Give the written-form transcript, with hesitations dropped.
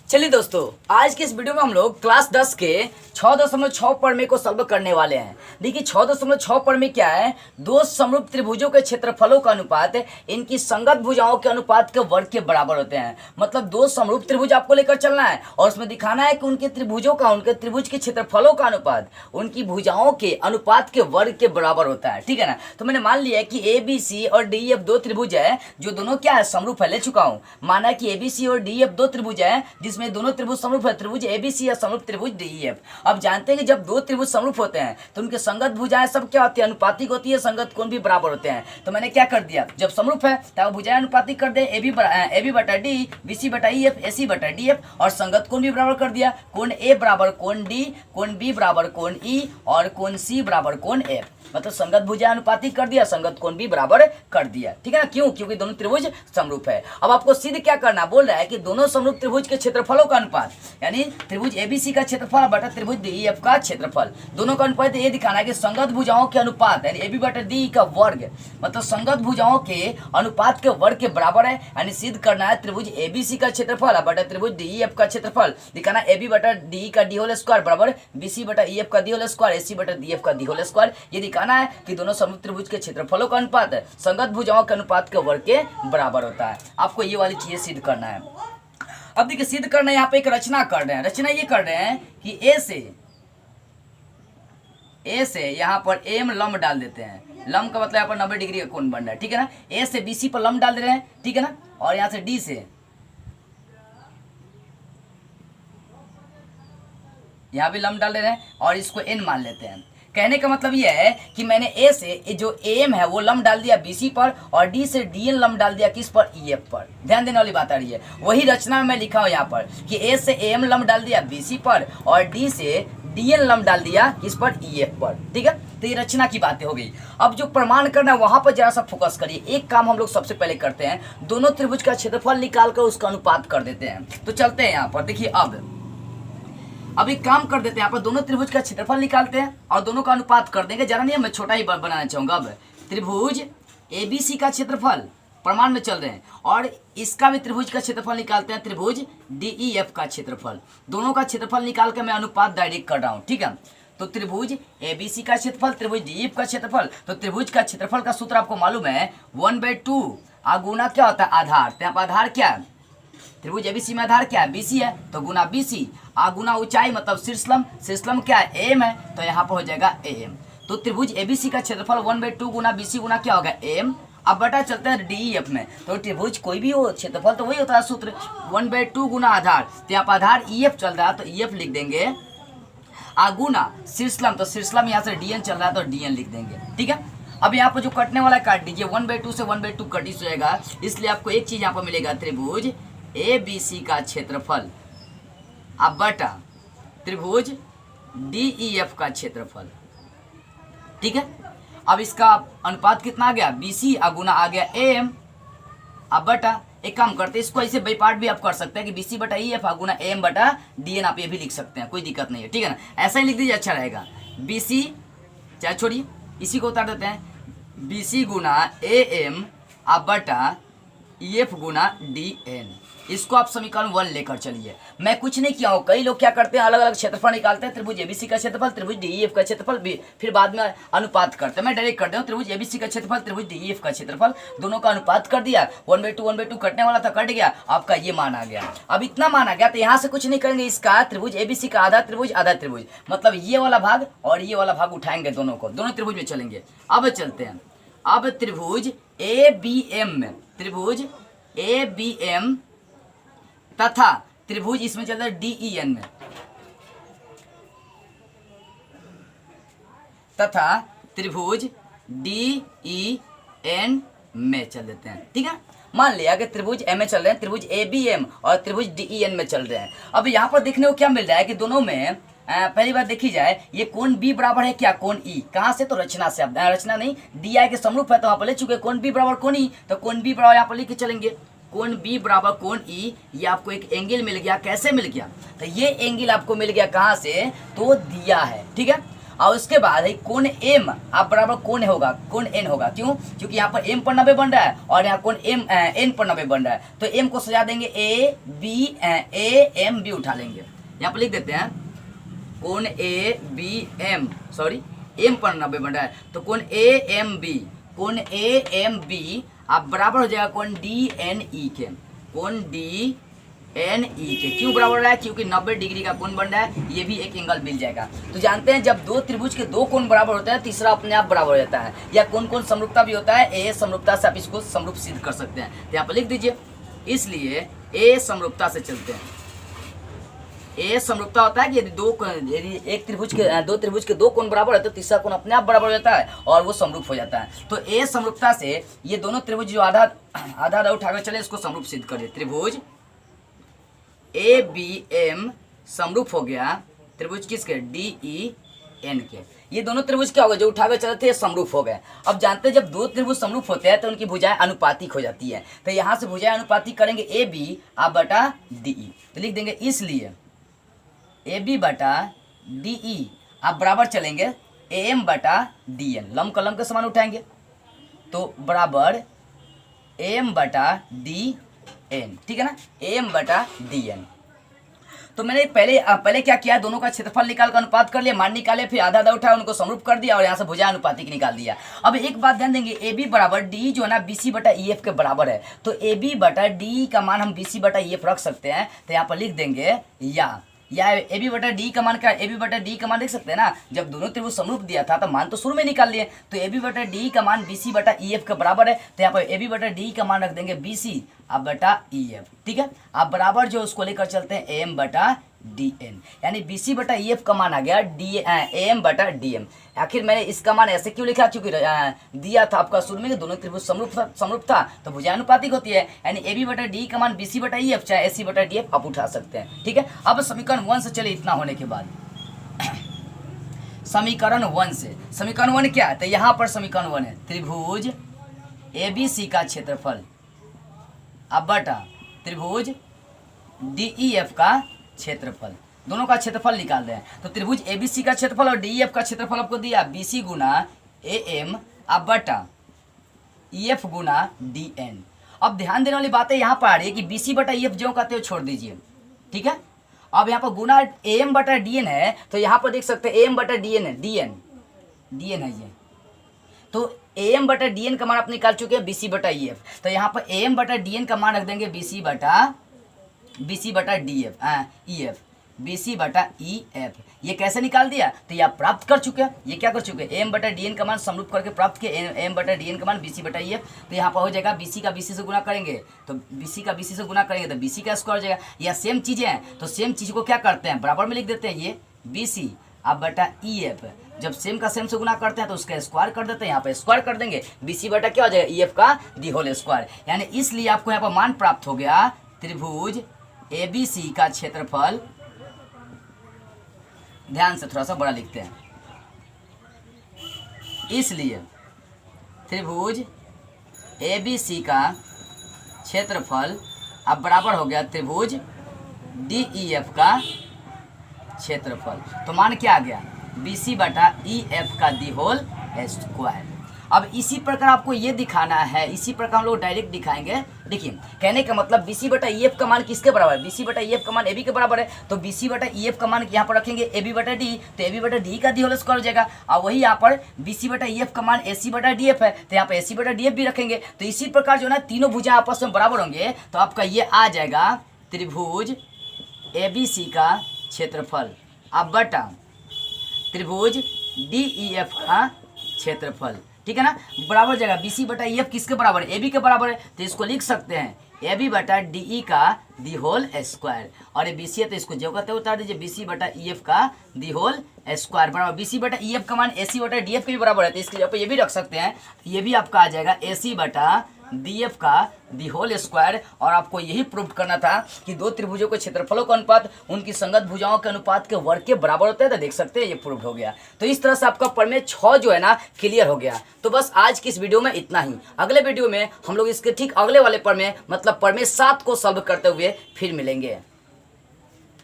चलिए दोस्तों, आज के इस वीडियो में हम लोग क्लास 10 के 6.6 प्रमेय को सॉल्व करने वाले हैं। देखिए 6.6 प्रमेय क्या है? दो समरूप त्रिभुजों के क्षेत्रफलों का अनुपात इनकी संगत भुजाओं के अनुपात के वर्ग के बराबर होते हैं। मतलब दो समरूप त्रिभुज आपको लेकर चलना है और उसमें दिखाना है कि उनके त्रिभुजों का, उनके त्रिभुज के क्षेत्रफलों का अनुपात उनकी भुजाओं के अनुपात के वर्ग के बराबर होता है। ठीक है ना? तो मैंने मान लिया कि ABC और DEF दो त्रिभुज है जो दोनों क्या है, समरूप है। ले चुका हूं, माना कि ABC और DEF दो त्रिभुज है जिसमें दोनों त्रिभुज समरूप है, त्रिभुज ABC या समरूप त्रिभुज DEF। अब जानते हैं कि जब दो त्रिभुज समरूप होते हैं तो उनके संगत भुजाएं सब क्या होती है, अनुपातिक होती है, संगत कोण भी बराबर होते हैं। तो मैंने क्या कर दिया, जब समरूप है तब भुजाएं अनुपातिक कर दे, AB बटा D, BC बटा EF, AC बटा DF, और संगत कोण भी बराबर कर दिया। कोण A बराबर कोण D, कोण B बराबर कोण E और कोण C बराबर कोण F। मतलब संगत भुजा अनुपातिक कर दिया, संगत कोण भी बराबर कर दिया। ठीक है ना? क्यों? क्योंकि दोनों त्रिभुज समरूप है। अब आपको सिद्ध क्या करना, बोल रहा है कि दोनों समरूप त्रिभुज के क्षेत्रफलों का अनुपात, यानी त्रिभुज ABC का क्षेत्रफल बटा त्रिभुज DEF का क्षेत्रफल, दोनों का अनुपात ये दिखाना है कि संगत भुजाओं के अनुपात यानी AB बटा D का वर्ग, मतलब संगत भुजाओं के अनुपात के वर्ग के बराबर है। यानी सिद्ध करना है त्रिभुज ABC का क्षेत्रफल बटा त्रिभुज DEF का क्षेत्रफल, दिखाना AB बटा D का D होल स्क्वायर बराबर BC बटा EF का D होल स्क्वायर, AC बटा DF का D होल स्क्वायर। ये दिखाना है कि दोनों समरूप त्रिभुज के क्षेत्रफलों का अनुपात संगत भुजाओं के अनुपात के वर्ग के बराबर होता है। आपको ये वाली चीजें सिद्ध करना है। अब देखिए सिद्ध करना है, यहाँ पे एक रचना कर रहे हैं। रचना ये कर रहे हैं कि ए से यहाँ पर एम लंब डाल देते हैं। लंब का मतलब यहाँ पर 90 डिग्री का कोण बन रहा है। ठीक है ना? ए से BC पर लंब डाल दे रहे हैं। ठीक है ना? और यहाँ से D से यहाँ भी लंब डाल दे रहे हैं और इसको N मान लेते हैं। कहने का मतलब यह है कि मैंने A से जो AM है वो लंब डाल दिया BC पर और D से DN लंब डाल दिया किस पर, EF पर। ध्यान देने वाली बात आ रही है। वही रचना में मैं लिखा हूं यहाँ पर कि A से AM लंब डाल दिया BC पर और D से DN लंब डाल दिया किस पर, EF पर। ठीक है? तो ये रचना की बातें हो गई। अब जो प्रमाण करना है वहां पर जरा सा फोकस करिए। एक काम हम लोग सबसे पहले करते हैं, दोनों त्रिभुज का क्षेत्रफल निकाल कर उसका अनुपात कर देते हैं। तो चलते हैं यहाँ पर। देखिए अब एक काम कर देते हैं, यहाँ पर दोनों त्रिभुज का क्षेत्रफल निकालते हैं और दोनों का अनुपात कर देंगे। जरा नहीं, मैं छोटा ही बनाना चाहूंगा। अब त्रिभुज ABC का क्षेत्रफल प्रमाण में चल रहे हैं और इसका भी त्रिभुज का क्षेत्रफल निकालते हैं, त्रिभुज DEF का क्षेत्रफल। दोनों का क्षेत्रफल निकाल के मैं अनुपात डायरेक्ट कर रहा हूँ। ठीक है? तो त्रिभुज ABC का क्षेत्रफल, त्रिभुज DEF का क्षेत्रफल। तो त्रिभुज का क्षेत्रफल का सूत्र आपको मालूम है, 1/2 गुना क्या होता है, आधार। तो यहाँ पर आधार क्या है, त्रिभुज ABC में आधार क्या है, BC है, तो गुना BC, गुना ऊंचाई मतलब शीर्षलंब, शीर्षलंब क्या है, AM है, तो यहाँ पर हो जाएगा AM। तो त्रिभुज ABC का क्षेत्रफल 1/2 गुना BC गुना क्या होगा, AM। अब बटा चलते हैं DEF में। तो त्रिभुज कोई भी हो, क्षेत्रफल तो वही होता है सूत्र, 1/2 गुना आधार। तो यहाँ पर आधार EF चल रहा है तो EF लिख देंगे, गुना शीर्षलंब, तो शीर्षलंब यहाँ से DN चल रहा है तो DN लिख देंगे। ठीक है? अब यहाँ पर जो कटने वाला काट दीजिए, 1/2 से 1/2 कट ही जाएगा, इसलिए आपको एक चीज यहाँ पर मिलेगा, त्रिभुज ABC का क्षेत्रफल अब बटा त्रिभुज DEF का क्षेत्रफल। ठीक है? अब इसका अनुपात कितना आ गया, BC गुना आ गया AM। अब बटा एक काम करते हैं, इसको ऐसे बाई भी आप कर सकते हैं कि BC बटा EF गुना AM बटा DN, आप ये भी लिख सकते हैं, कोई दिक्कत नहीं है। ठीक है ना? ऐसा ही लिख दीजिए, अच्छा रहेगा। BC चाहे छोड़िए, इसी को उतार देते हैं, BC गुना AM अब बटा EF गुना DN। इसको आप समीकरण 1 लेकर चलिए। मैं कुछ नहीं किया हूँ, कई लोग क्या करते हैं, अलग अलग क्षेत्रफल निकालते हैं, त्रिभुज ABC का क्षेत्रफल, त्रिभुज DEF का क्षेत्रफल भी, फिर बाद में अनुपात करते हैं। मैं डायरेक्ट करता हूँ, त्रिभुज ABC का क्षेत्रफल, त्रिभुज DEF का क्षेत्रफल, दोनों का अनुपात कर दिया। 1/2 कटने वाला था, कट गया, आपका ये मान आ गया। अब इतना मान आ गया तो यहाँ से कुछ नहीं करेंगे, इसका त्रिभुज ABC का आधा त्रिभुज, मतलब ये वाला भाग और ये वाला भाग उठाएंगे, दोनों को, दोनों त्रिभुज में चलेंगे। अब चलते हैं, अब त्रिभुज ABM में, त्रिभुज ABM तथा त्रिभुज इसमें चलता है DEN में, तथा त्रिभुज DEN में चल देते हैं। ठीक है? मान लिया कि त्रिभुज M में चल रहे हैं, त्रिभुज ABM और त्रिभुज DEN में चल रहे हैं। अब यहाँ पर देखने को क्या मिल रहा है कि दोनों में पहली बात देखी जाए, ये कोण B बराबर है क्या, कोण E। कहाँ से? तो रचना से। अब रचना नहीं, DI के समरूप है तो वहाँ पर ले चुके, कोण B बराबर कोण E, तो कोण B बराबर यहाँ पर लेके चलेंगे, कोण B बराबर कोण E। ये आपको एक एंगल मिल गया। कैसे मिल गया? तो ये एंगल आपको मिल गया कहाँ से, तो दिया है। ठीक है? और उसके बाद है कोण एम आप बराबर कोण होगा कोण एन होगा। क्यों? क्योंकि यहाँ पर एम पर 90 बन रहा है और यहाँ कोण एम एन पर 90 बन रहा है, तो एम को सजा देंगे ए एम बी उठा लेंगे। यहाँ पर लिख देते हैं कोण A B M, sorry M पर 90 बन रहा है, तो कोण ए एम बी आप बराबर हो जाएगा कोण डी एन ई के, कोण डी एन ई के। क्यों बराबर हो रहा है? क्योंकि 90 डिग्री का कोण बन रहा है, ये भी एक एंगल मिल जाएगा। तो जानते हैं जब दो त्रिभुज के दो कोण बराबर होता है तीसरा अपने आप बराबर हो जाता है, या कौन कौन समरूपता भी होता है, ए समरूपता से आप इसको समरूप सिद्ध कर सकते हैं। तो यहाँ पर लिख दीजिए, इसलिए ए समरूपता से चलते हैं। ए समरूपता होता है कि यदि एक त्रिभुज के दो त्रिभुज के दो कोण बराबर है तो तीसरा कोण अपने आप बराबर हो जाता है और वो समरूप हो जाता है। तो ए समरूपता से ये दोनों त्रिभुज जो आधा आधा उठा कर चले इसको समरूप सिद्ध करिए। त्रिभुज ए बी एम समरूप हो गया त्रिभुज किसके? डी ई एन के। ये दोनों त्रिभुज क्या हो गए जो उठा कर चले थे समरूप हो गए। अब जानते हैं जब दो त्रिभुज समरूप होते हैं तो उनकी भुजाएं अनुपातिक हो जाती है। तो यहाँ से भुजाएं अनुपातिक करेंगे ए बी आप बटा डी ई, तो लिख देंगे इसलिए ए बी बटा डी ई आप बराबर चलेंगे ए एम बटा डी एन, लम कलम के समान उठाएंगे तो बराबर ए एम बटा डी एन, ठीक है ना, ए एम बटा डी एन। तो मैंने पहले क्या किया, दोनों का क्षेत्रफल निकाल कर अनुपात कर लिया, मान निकाले, फिर आधा आधा उठाया उनको समरूप कर दिया और यहाँ से भुजा अनुपातिक निकाल दिया। अब एक बात ध्यान देंगे, ए बी बराबर डी जो है ना बी सी बटा ई एफ के बराबर है, तो ए बी बटा डी का मान हम बी सी बटा ई एफ रख सकते हैं। तो यहाँ पर लिख देंगे या ए बी बटा डी का मान क्या, ए बी बटा डी का मान लिख सकते हैं ना, जब दोनों त्रिभुज समरूप दिया था तो मान तो शुरू में निकाल लिए, तो ए बी बटा डी का मान बी सी बटा ई एफ के बराबर है। तो यहाँ पर ए बी बटा डी का मान रख देंगे बी सी अब बटा ई एफ, ठीक है। आप बराबर जो उसको लेकर चलते हैं ए एम बटा डी एन, यानी बी सी बटा ई एफ का मान आ गया ए एम बटा डी एम। आखिर मैंने इसका मान ऐसे क्यों लिखा, क्योंकि दिया था आपका शुरू में कि दोनों त्रिभुज समरूप था तो भुजा अनुपातिक होती है, यानी ए बी बटा डी का मान बी सी बटा ई एफ चाहे ए सी बटा डी एफ आप उठा सकते हैं, ठीक है। अब समीकरण 1 से चले, इतना होने के बाद समीकरण 1 से, समीकरण 1 क्या है, तो यहाँ पर समीकरण 1 है त्रिभुज ए बी सी का क्षेत्रफल अब बटा त्रिभुज डी ई एफ का क्षेत्रफल, दोनों का क्षेत्रफल निकाल रहे हैं। तो त्रिभुज एबीसी का क्षेत्रफल और डीएफ का क्षेत्रफल आपको दिया बीसी गुना ए एम अब बटा ईएफ गुना डी एन। अब ध्यान देने वाली बात है यहाँ पर आ रही है कि बीसी बटा ईएफ जो कहते हो छोड़ दीजिए, ठीक है। अब यहाँ पर गुना ए एम बटा डी एन है, तो यहाँ पर देख सकते हैं ए एम बटा डी एन है, डी एन है ये, तो ए एम बटा डी एन का मान आप निकाल चुके हैं बीसी बटा ई एफ। तो यहाँ पर ए एम बटा डी एन का मान रख देंगे बीसी बटा D F E F, BC बटा ई एफ। ये कैसे निकाल दिया, तो ये आप प्राप्त कर चुके हैं, ये क्या कर चुके हैं, एम बटा डी एन का मान समरूप करके प्राप्त किए, एम बटा डी एन का मान बीसी बटा ई एफ। तो यहाँ पर हो जाएगा बीसी का बीसी से गुना करेंगे तो बीसी का बीसी से गुना करेंगे तो बीसी का स्क्वायर हो जाएगा। या सेम चीज़ें हैं तो सेम चीज़ को क्या करते हैं बराबर में लिख देते हैं, ये बीसी अब बटा ई एफ, जब सेम का सेम से गुना करते हैं तो उसका स्क्वायर कर देते हैं, यहाँ पे स्क्वायर कर देंगे, बीसी बटा क्या हो जाएगा ई एफ का दी होल स्क्वायर। यानी इसलिए आपको यहाँ पर मान प्राप्त हो गया त्रिभुज ए बी सी का क्षेत्रफल, ध्यान से थोड़ा सा बड़ा लिखते हैं, इसलिए त्रिभुज ए बी सी का क्षेत्रफल अब बराबर हो गया त्रिभुज डी ई एफ का क्षेत्रफल। तो मान क्या आ गया, बी सी बटा ई एफ का दी होल स्क्वायर। अब इसी प्रकार आपको ये दिखाना है, इसी प्रकार हम लोग डायरेक्ट दिखाएंगे। देखिए कहने का मतलब बी सी बटा ई एफ का मान किसके बराबर है, बी सी बटा ई एफ का मान ए बी के बराबर है, तो बी सी बटा ई एफ का मान यहाँ पर रखेंगे ए बी बटा डी, तो ए बी बटा डी का डी होल स्क्वायर हो जाएगा। और वही यहाँ पर बी सी बटा ई एफ का मान ए सी बटा डी एफ है, तो यहाँ पर ए सी बटा डी एफ भी रखेंगे। तो इसी प्रकार जो है ना तीनों भुजा आपस में बराबर होंगे, तो आपका ये आ जाएगा त्रिभुज ए बी सी का क्षेत्रफल अब बटा त्रिभुज डी ई एफ का क्षेत्रफल, ठीक है ना, बराबर जगह बी सी बटा ई एफ किसके बराबर है, ए बी के बराबर है, तो इसको लिख सकते हैं ए बी बटा डी ई का दी होल स्क्वायर, और ये बी सी है तो इसको जो कहते हैं उतार दीजिए, बी सी बटा ई एफ का दी होल स्क्वायर बराबर बी सी बटा ई एफ का मान ए सी बटा डी एफ के भी बराबर है, तो इसके जगह पे ये भी रख सकते हैं, ये भी आपका आ जाएगा ए सी बटा डी एफ का दी होल स्क्वायर। और आपको यही प्रूव करना था कि दो त्रिभुजों के क्षेत्रफलों का अनुपात उनकी संगत भुजाओं के अनुपात के वर्ग के बराबर होता है, तो देख सकते हैं ये प्रूव हो गया। तो इस तरह से आपका प्रमेय 6 जो है ना क्लियर हो गया। तो बस आज की इस वीडियो में इतना ही, अगले वीडियो में हम लोग इसके ठीक अगले वाले प्रमेय मतलब प्रमेय 7 को सॉल्व करते हुए फिर मिलेंगे।